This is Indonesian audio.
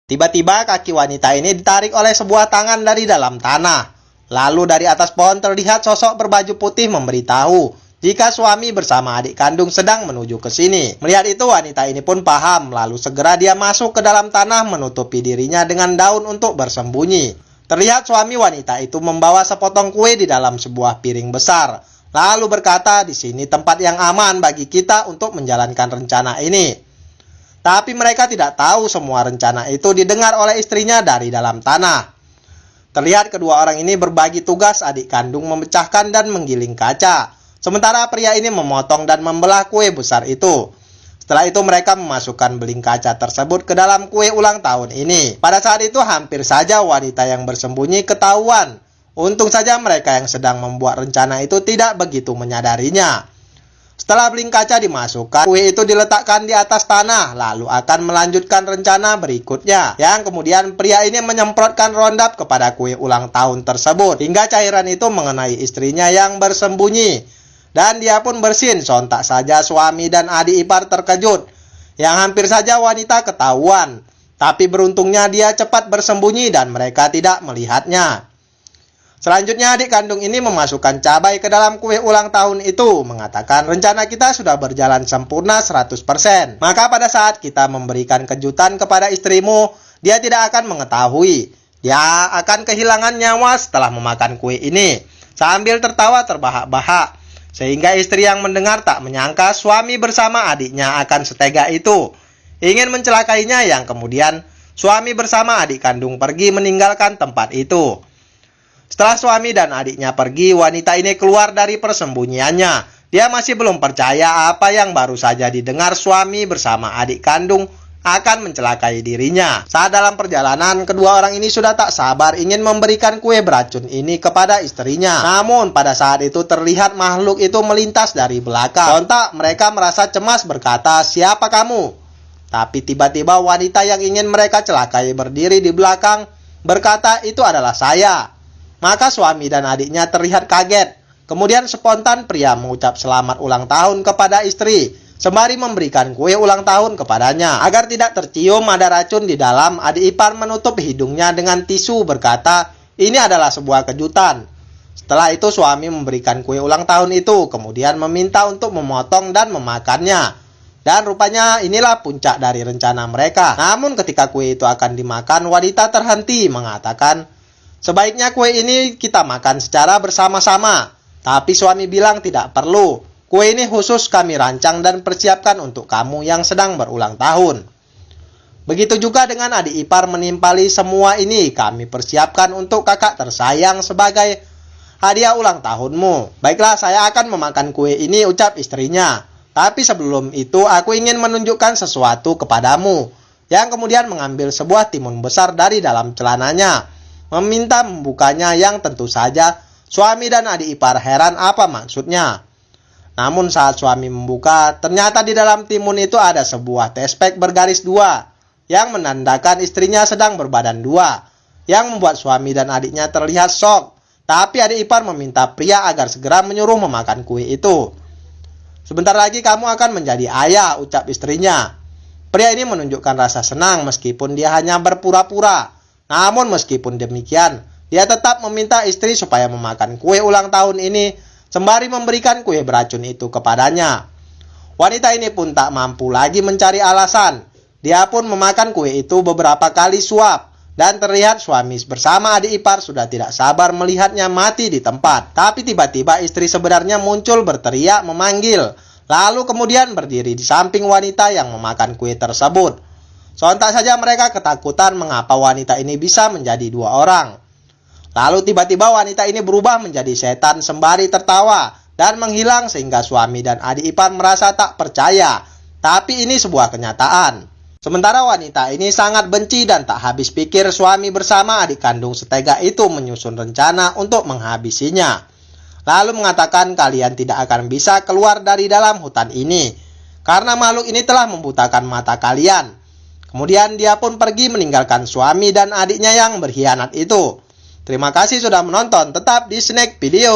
Tiba-tiba kaki wanita ini ditarik oleh sebuah tangan dari dalam tanah. Lalu dari atas pohon terlihat sosok berbaju putih memberitahu jika suami bersama adik kandung sedang menuju ke sini. Melihat itu wanita ini pun paham, lalu segera dia masuk ke dalam tanah menutupi dirinya dengan daun untuk bersembunyi. Terlihat suami wanita itu membawa sepotong kue di dalam sebuah piring besar. Lalu berkata, di sini tempat yang aman bagi kita untuk menjalankan rencana ini. Tapi mereka tidak tahu semua rencana itu didengar oleh istrinya dari dalam tanah. Terlihat kedua orang ini berbagi tugas adik kandung memecahkan dan menggiling kaca. Sementara pria ini memotong dan membelah kue besar itu. Setelah itu mereka memasukkan beling kaca tersebut ke dalam kue ulang tahun ini. Pada saat itu hampir saja wanita yang bersembunyi ketahuan. Untung saja mereka yang sedang membuat rencana itu tidak begitu menyadarinya. Setelah beling kaca dimasukkan, kue itu diletakkan di atas tanah, lalu akan melanjutkan rencana berikutnya. Yang kemudian pria ini menyemprotkan rondap kepada kue ulang tahun tersebut, hingga cairan itu mengenai istrinya yang bersembunyi. Dan dia pun bersin. Sontak saja suami dan adik ipar terkejut, yang hampir saja wanita ketahuan. Tapi beruntungnya dia cepat bersembunyi dan mereka tidak melihatnya. Selanjutnya adik kandung ini memasukkan cabai ke dalam kue ulang tahun itu, mengatakan rencana kita sudah berjalan sempurna 100%. Maka pada saat kita memberikan kejutan kepada istrimu, dia tidak akan mengetahui. Dia akan kehilangan nyawa setelah memakan kue ini. Sambil tertawa terbahak-bahak. Sehingga istri yang mendengar tak menyangka suami bersama adiknya akan setega itu. Ingin mencelakainya, yang kemudian suami bersama adik kandung pergi meninggalkan tempat itu. Setelah suami dan adiknya pergi, wanita ini keluar dari persembunyiannya. Dia masih belum percaya apa yang baru saja didengar suami bersama adik kandung akan mencelakai dirinya. Saat dalam perjalanan, kedua orang ini sudah tak sabar ingin memberikan kue beracun ini kepada istrinya. Namun pada saat itu terlihat makhluk itu melintas dari belakang. Sontak mereka merasa cemas berkata, "Siapa kamu?" Tapi tiba-tiba wanita yang ingin mereka celakai berdiri di belakang berkata, "Itu adalah saya." Maka suami dan adiknya terlihat kaget. Kemudian spontan pria mengucap selamat ulang tahun kepada istri, sembari memberikan kue ulang tahun kepadanya. Agar tidak tercium ada racun di dalam, adik ipar menutup hidungnya dengan tisu berkata, "Ini adalah sebuah kejutan." Setelah itu suami memberikan kue ulang tahun itu, kemudian meminta untuk memotong dan memakannya. Dan rupanya inilah puncak dari rencana mereka. Namun ketika kue itu akan dimakan, wanita terhenti mengatakan, "Sebaiknya kue ini kita makan secara bersama-sama." Tapi suami bilang tidak perlu. Kue ini khusus kami rancang dan persiapkan untuk kamu yang sedang berulang tahun. Begitu juga dengan adik ipar menimpali semua ini kami persiapkan untuk kakak tersayang sebagai hadiah ulang tahunmu. Baiklah, saya akan memakan kue ini, ucap istrinya. Tapi sebelum itu aku ingin menunjukkan sesuatu kepadamu. Yang kemudian mengambil sebuah timun besar dari dalam celananya, meminta membukanya, yang tentu saja suami dan adik ipar heran apa maksudnya. Namun saat suami membuka, ternyata di dalam timun itu ada sebuah tespek bergaris 2 yang menandakan istrinya sedang berbadan 2, yang membuat suami dan adiknya terlihat shock. Tapi adik ipar meminta pria agar segera menyuruh memakan kue itu. "Sebentar lagi kamu akan menjadi ayah," ucap istrinya. Pria ini menunjukkan rasa senang meskipun dia hanya berpura-pura. Namun meskipun demikian, dia tetap meminta istri supaya memakan kue ulang tahun ini, sembari memberikan kue beracun itu kepadanya. Wanita ini pun tak mampu lagi mencari alasan. Dia pun memakan kue itu beberapa kali suap, dan terlihat suami bersama adik ipar sudah tidak sabar melihatnya mati di tempat. Tapi tiba-tiba istri sebenarnya muncul berteriak memanggil, lalu kemudian berdiri di samping wanita yang memakan kue tersebut. Sontak saja mereka ketakutan mengapa wanita ini bisa menjadi 2 orang. Lalu tiba-tiba wanita ini berubah menjadi setan sembari tertawa dan menghilang, sehingga suami dan adik ipar merasa tak percaya. Tapi ini sebuah kenyataan. Sementara wanita ini sangat benci dan tak habis pikir suami bersama adik kandung setega itu menyusun rencana untuk menghabisinya. Lalu mengatakan, "Kalian tidak akan bisa keluar dari dalam hutan ini, karena makhluk ini telah membutakan mata kalian." Kemudian dia pun pergi meninggalkan suami dan adiknya yang berkhianat itu. Terima kasih sudah menonton, tetap di Snack Video.